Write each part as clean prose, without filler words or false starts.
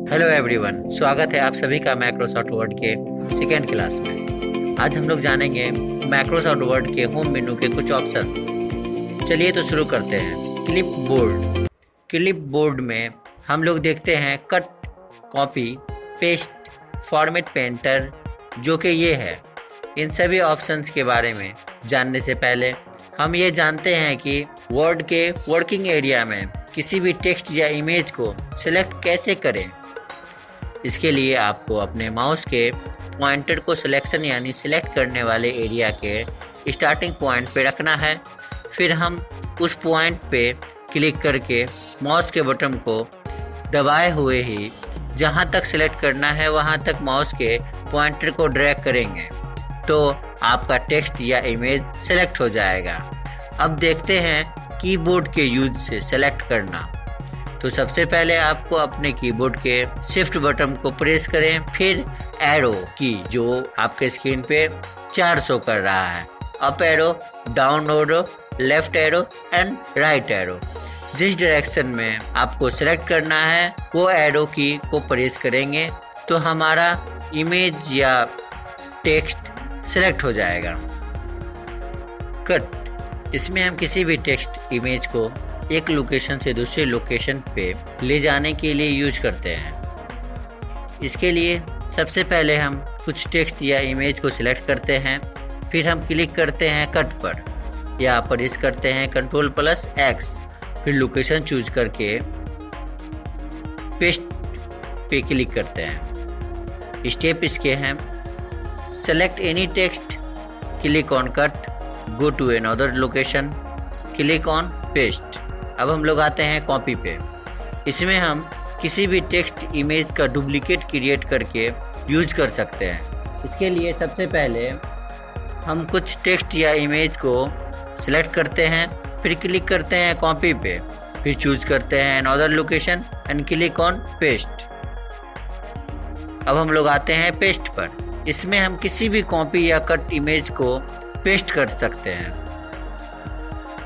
Hello everyone, स्वागत है आप सभी का माइक्रोसॉफ्ट वर्ड के सेकेंड क्लास में। आज हम लोग जानेंगे माइक्रोसॉफ्ट वर्ड के होम मेनू के कुछ ऑप्शन। चलिए तो शुरू करते हैं। Clip board. क्लिप बोर्ड में हम लोग देखते हैं cut, copy, paste, format painter, जो कि ये है। इन सभी ऑप्शंस के बारे में जानने से पहले हम ये जानते हैं कि वर्ड के वर्किंग एरिया में किसी भी टेक्स्ट या इमेज को सिलेक्ट कैसे करें। इसके लिए आपको अपने माउस के पॉइंटर को सिलेक्शन यानी सिलेक्ट करने वाले एरिया के स्टार्टिंग पॉइंट पे रखना है। फिर हम उस पॉइंट पे क्लिक करके माउस के बटन को दबाए हुए ही जहां तक सिलेक्ट करना है वहां तक माउस के पॉइंटर को ड्रैग करेंगे तो आपका टेक्स्ट या इमेज सेलेक्ट हो जाएगा। अब देखते हैं कीबोर्ड के यूज से सेलेक्ट करना। तो सबसे पहले आपको अपने कीबोर्ड के शिफ्ट बटन को प्रेस करें, फिर एरो की जो आपके स्क्रीन पे 4 शो कर रहा है, up arrow, down arrow, left arrow and right arrow. जिस डायरेक्शन में आपको सेलेक्ट करना है वो एरो की को प्रेस करेंगे तो हमारा इमेज या टेक्स्ट सेलेक्ट हो जाएगा। कट, इसमें हम किसी भी टेक्स्ट इमेज को एक लोकेशन से दूसरे लोकेशन पे ले जाने के लिए यूज करते हैं। इसके लिए सबसे पहले हम कुछ टेक्स्ट या इमेज को सिलेक्ट करते हैं, फिर हम क्लिक करते हैं कट पर या प्रेस करते हैं Ctrl+X, फिर लोकेशन चूज करके पेस्ट पे क्लिक करते हैं। स्टेप इसके हैं: select any text, click on cut, go to another location, click on paste. अब हम लोग आते हैं कॉपी पे। इसमें हम किसी भी टेक्स्ट इमेज का डुप्लीकेट क्रिएट करके यूज कर सकते हैं। इसके लिए सबसे पहले हम कुछ टेक्स्ट या इमेज को सिलेक्ट करते हैं, फिर क्लिक करते हैं कॉपी पे, फिर चूज करते हैं another location and click on paste. अब हम लोग आते हैं पेस्ट पर। इसमें हम किसी भी कॉपी या कट इमेज को पेस्ट कर सकते हैं।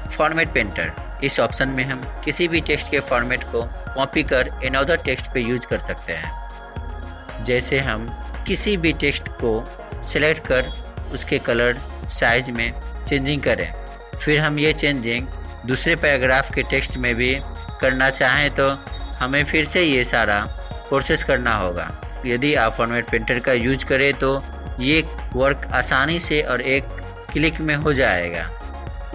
फॉर्मेट पेंटर, इस ऑप्शन में हम किसी भी टेक्स्ट के फॉर्मेट को कॉपी कर अनदर टेक्स्ट पे यूज कर सकते हैं। जैसे हम किसी भी टेक्स्ट को सिलेक्ट कर उसके कलर, साइज में चेंजिंग करें, फिर हम ये चेंजिंग दूसरे पैराग्राफ के टेक्स्ट में भी करना चाहें तो हमें फिर से ये सारा प्रोसेस करना होगा। यदि आप फॉर्मेट पेंटर का यूज करें तो ये वर्क आसानी से और एक क्लिक में हो जाएगा।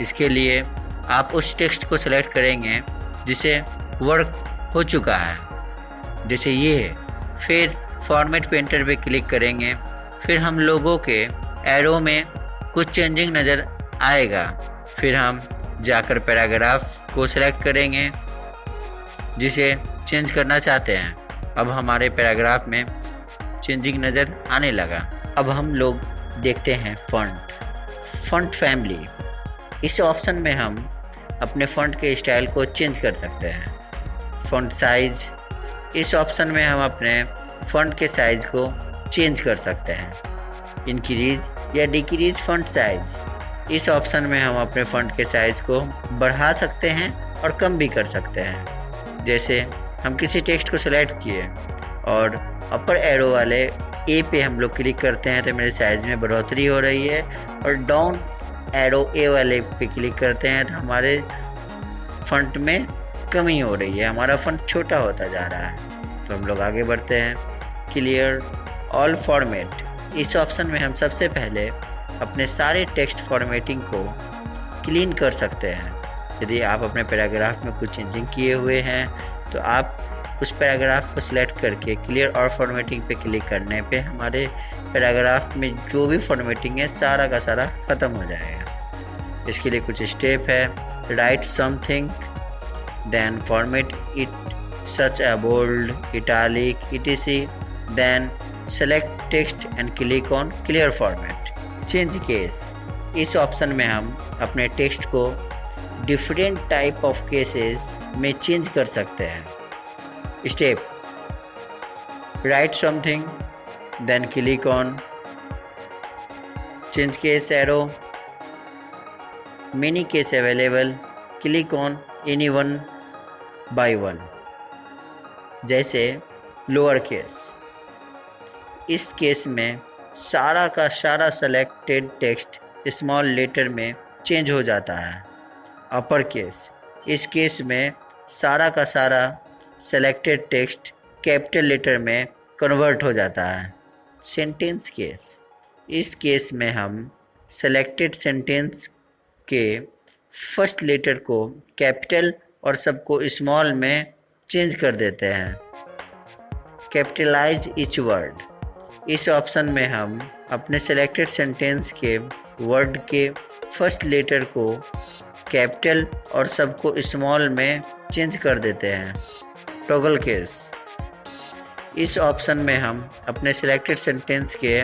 इसके लिए आप उस टेक्स्ट को सिलेक्ट करेंगे जिसे वर्क हो चुका है, जैसे ये है, फिर फॉर्मेट पेंटर पे क्लिक करेंगे, फिर हम लोगों के एरो में कुछ चेंजिंग नज़र आएगा, फिर हम जाकर पैराग्राफ को सिलेक्ट करेंगे जिसे चेंज करना चाहते हैं। अब हमारे पैराग्राफ में चेंजिंग नज़र आने लगा। अब हम लोग देखते हैं फ़ॉन्ट फैमिली। इस ऑप्शन में हम अपने फ़ॉन्ट के स्टाइल को चेंज कर सकते हैं। फ़ॉन्ट साइज, इस ऑप्शन में हम अपने फ़ॉन्ट के साइज को चेंज कर सकते हैं। इंक्रीज या डिक्रीज फ़ॉन्ट साइज, इस ऑप्शन में हम अपने फ़ॉन्ट के साइज को बढ़ा सकते हैं और कम भी कर सकते हैं। जैसे हम किसी टेक्स्ट को सिलेक्ट किए और अपर एरो वाले ए पे हम लोग क्लिक करते हैं तो मेरे साइज में बढ़ोतरी हो रही है, और डाउन एरो ए वाले पे क्लिक करते हैं तो हमारे फ़ॉन्ट में कमी हो रही है, हमारा फ़ॉन्ट छोटा होता जा रहा है। तो हम लोग आगे बढ़ते हैं। क्लियर ऑल फॉर्मेट, इस ऑप्शन में हम सबसे पहले अपने सारे टेक्स्ट फॉर्मेटिंग को क्लीन कर सकते हैं। यदि आप अपने पैराग्राफ में कुछ चेंजिंग किए हुए हैं तो आप उस पैराग्राफ को सिलेक्ट करके क्लियर ऑल फॉर्मेटिंग पे क्लिक करने पे हमारे पैराग्राफ में जो भी फॉर्मेटिंग है सारा का सारा ख़त्म हो जाएगा। इसके लिए कुछ स्टेप है: write something, then format it such a bold, italic, etc, then select text and click on clear format. Change case, इस ऑप्शन में हम अपने टेक्स्ट को डिफरेंट टाइप ऑफ केसेस में चेंज कर सकते हैं। Step: write something, then click on change case arrow, many case available, click on any one by one। जैसे लोअर केस। इस केस में सारा का सारा सेलेक्टेड टेक्स्ट स्मॉल लेटर में चेंज हो जाता है। Upper case. इस केस में सारा का सारा सेलेक्टेड टेक्स्ट कैपिटल लेटर में कन्वर्ट हो जाता है। Sentence case. इस केस में हम सेलेक्टेड सेंटेंस के फर्स्ट लेटर को कैपिटल और सबको स्मॉल में चेंज कर देते हैं। Capitalise each word. इस ऑप्शन में हम अपने सेलेक्टेड सेंटेंस के वर्ड के फर्स्ट लेटर को कैपिटल और सबको स्मॉल में चेंज कर देते हैं। Toggle case. इस ऑप्शन में हम अपने सेलेक्टेड सेंटेंस के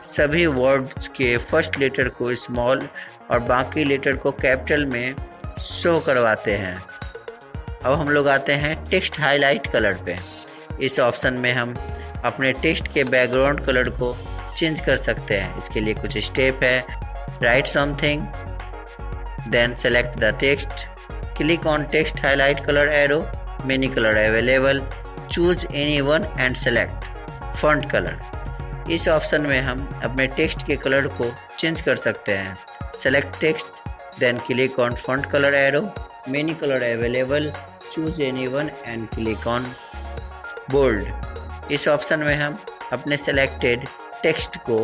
सभी वर्ड्स के फर्स्ट लेटर को स्मॉल और बाकी लेटर को कैपिटल में शो करवाते हैं। अब हम लोग आते हैं टेक्स्ट हाईलाइट कलर पे। इस ऑप्शन में हम अपने टेक्स्ट के बैकग्राउंड कलर को चेंज कर सकते हैं। इसके लिए कुछ स्टेप है। Write something, then select the text, click on text highlight colour arrow, many colour available, choose any one and select font colour. इस ऑप्शन में हम अपने टेक्स्ट के कलर को चेंज कर सकते हैं। Select text, then click on font colour arrow, many colour available, choose any one and click on bold. इस ऑप्शन में हम अपने सेलेक्टेड टेक्स्ट को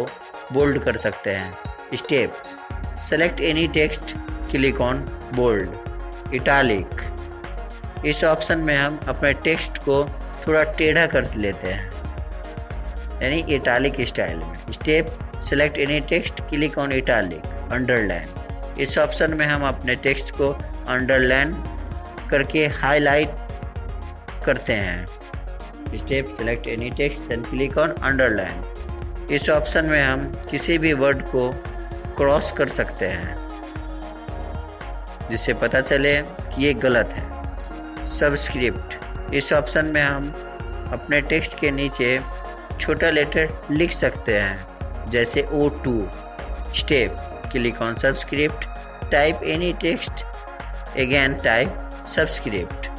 बोल्ड कर सकते हैं। Step, select any text, click on bold. Italic. इस ऑप्शन में हम अपने टेक्स्ट को थोड़ा टेढ़ा कर लेते हैं, यानी इटालिक स्टाइल में। Step, select any text, click on italic. Underline. इस ऑप्शन में हम अपने टेक्स्ट को अंडरलाइन करके हाईलाइट करते हैं। Step, select any text, then click on underline. इस ऑप्शन में हम किसी भी वर्ड को क्रॉस कर सकते हैं जिससे पता चले कि ये गलत है। सबस्क्रिप्ट। इस ऑप्शन में हम अपने टेक्स्ट के नीचे छोटा लेटर लिख सकते हैं, जैसे O2। Step, click on subscript, type any text, again type subscript.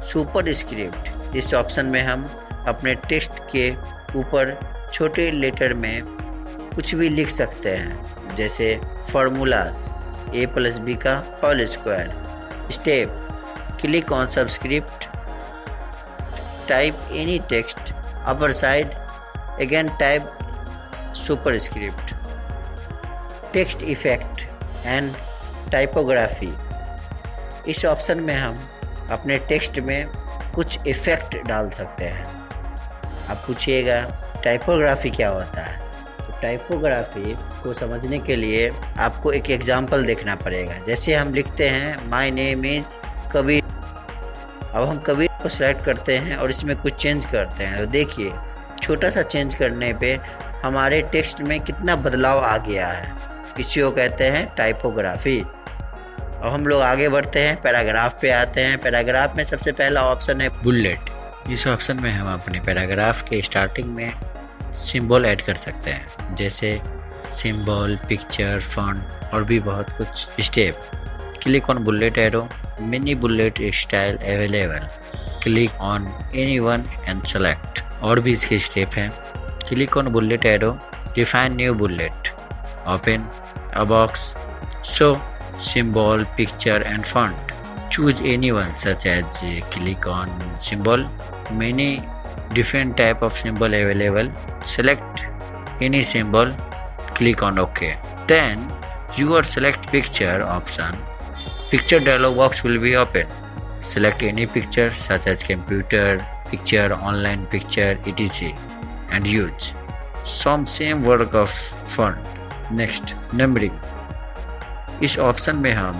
Superscript. इस ऑप्शन में हम अपने टेक्स्ट के ऊपर छोटे लेटर में कुछ भी लिख सकते हैं, जैसे फार्मूलाज, A+B का whole square. Step, click on subscript, type any text, upper side, again type superscript. Text effect and typography. इस ऑप्शन में हम अपने टेक्स्ट में कुछ इफ़ेक्ट डाल सकते हैं। आप पूछिएगा टाइपोग्राफी क्या होता है, तो टाइपोग्राफी को समझने के लिए आपको एक एग्जाम्पल देखना पड़ेगा। जैसे हम लिखते हैं माय नेम इज कबीर। अब हम कबीर को सिलेक्ट करते हैं और इसमें कुछ चेंज करते हैं, तो देखिए छोटा सा चेंज करने पे हमारे टेक्स्ट में कितना बदलाव आ गया है। इसी को कहते हैं टाइपोग्राफी। अब हम लोग आगे बढ़ते हैं, पैराग्राफ पे आते हैं। पैराग्राफ में सबसे पहला ऑप्शन है बुलेट। इस ऑप्शन में हम अपने पैराग्राफ के स्टार्टिंग में सिंबल ऐड कर सकते हैं, जैसे सिंबल, पिक्चर, फॉन्ट और भी बहुत कुछ। Step, click on bullet arrow, mini bullet style available, click on any one and select. और भी इसके स्टेप हैं। Click on bullet arrow, define new bullet, open a box, show symbol, picture and font. Choose any one such as click on symbol. Many different type of symbol available. Select any symbol. Click on OK. Then your select picture option. Picture dialog box will be open. Select any picture such as computer picture, online picture, etc. and use some same work of font. Next, numbering. इस option में हम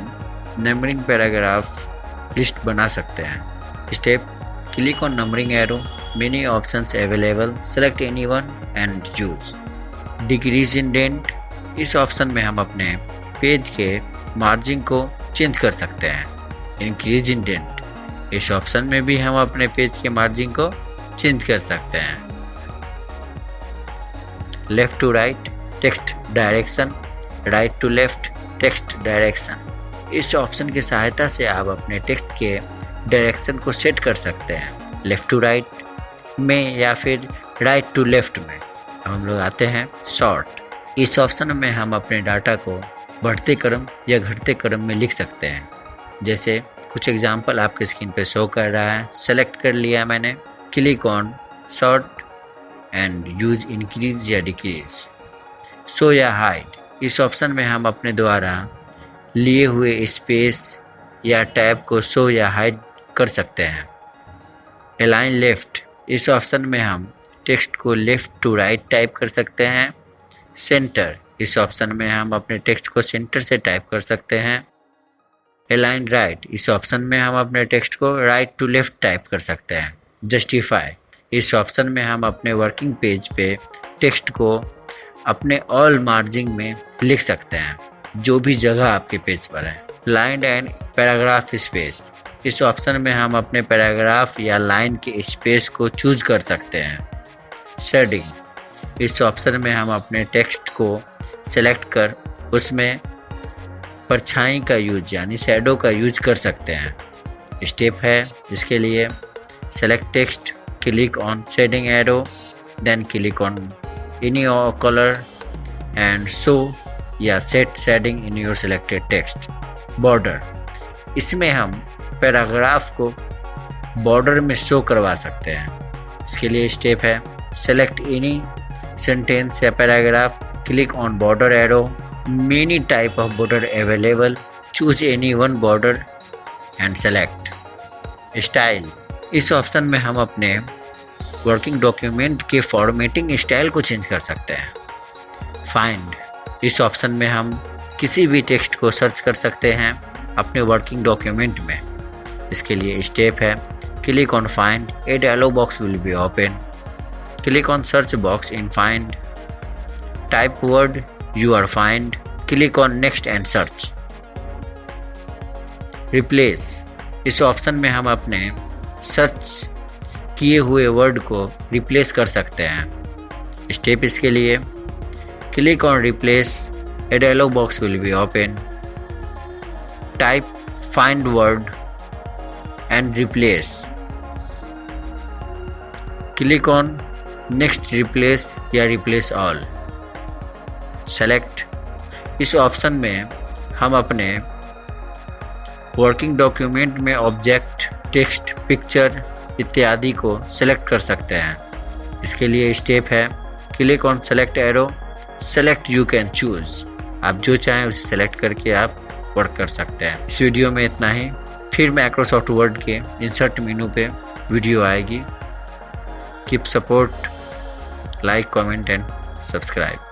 numbering paragraph list बना सकते हैं। Step, click on numbering arrow, many options available, select any one and use. Decrease indent. इस option में हम अपने पेज के मार्जिन को चेंज कर सकते हैं। Increase indent. इस ऑप्शन में भी हम अपने पेज के मार्जिन को चेंज कर सकते हैं। Left to right, text direction, right to left, text direction. इस ऑप्शन की सहायता से आप अपने टेक्स्ट के डायरेक्शन को सेट कर सकते हैं। लेफ्ट टू राइट, में या फिर राइट टू लेफ्ट में। अब हम लोग आते हैं सॉर्ट। इस ऑप्शन में हम अपने डाटा को बढ़ते क्रम या घटते क्रम में लिख सकते हैं। जैसे कुछ एग्जांपल आपके स्क्रीन पे शो कर रहा है। सेलेक्ट कर लिया मैंने, click on sort and use increase या डिक्रीज। शो या हाइड। इस ऑप्शन में हम अपने द्वारा लिए हुए स्पेस या टैब को शो या हाइड कर सकते हैं। Align left. इस ऑप्शन में हम टेक्स्ट को लेफ्ट टू राइट टाइप कर सकते हैं। सेंटर। इस ऑप्शन में हम अपने टेक्स्ट को सेंटर से टाइप कर सकते हैं। Align right. इस ऑप्शन में हम अपने टेक्स्ट को राइट टू लेफ्ट टाइप कर सकते हैं। जस्टिफाई। इस ऑप्शन में हम अपने वर्किंग पेज पे टेक्स्ट को अपने ऑल मार्जिन में लिख सकते हैं, जो भी जगह आपके पेज पर है। Line and paragraph space. इस ऑप्शन में हम अपने पैराग्राफ या लाइन के स्पेस को चूज कर सकते हैं। शेडिंग। इस ऑप्शन में हम अपने टेक्स्ट को सेलेक्ट कर उसमें परछाई का यूज यानी शैडो का यूज कर सकते हैं। स्टेप है इसके लिए, select text, click on shading arrow, then click on any colour and show या set shading in your selected text. Border. इसमें हम पैराग्राफ को बॉर्डर में शो करवा सकते हैं। इसके लिए स्टेप है, सेलेक्ट एनी सेंटेंस या paragraph, click on border arrow, many type of border available, choose any one border and select. Style. इस ऑप्शन में हम अपने वर्किंग डॉक्यूमेंट के फॉर्मेटिंग स्टाइल को चेंज कर सकते हैं। फाइंड। इस ऑप्शन में हम किसी भी टेक्स्ट को सर्च कर सकते हैं अपने वर्किंग डॉक्यूमेंट में। इसके लिए स्टेप है, click on find, a dialog box will be open, click on search box in find, type word you are find, click on next and search। Replace. इस ऑप्शन में हम अपने सर्च किए हुए वर्ड को रिप्लेस कर सकते हैं। स्टेप इसके लिए, click on replace, a dialog box will be open, type find word and replace, click on next replace या रिप्लेस ऑल। सेलेक्ट। इस ऑप्शन में हम अपने वर्किंग डॉक्यूमेंट में ऑब्जेक्ट, टेक्स्ट, पिक्चर इत्यादि को सेलेक्ट कर सकते हैं। इसके लिए स्टेप है, click on select arrow, select you can choose. आप जो चाहें उसे सेलेक्ट करके आप वर्क कर सकते हैं। इस वीडियो में इतना ही। फिर माइक्रोसॉफ्ट वर्ड के इंसर्ट मेनू पे वीडियो आएगी। Keep support, like, comment and subscribe.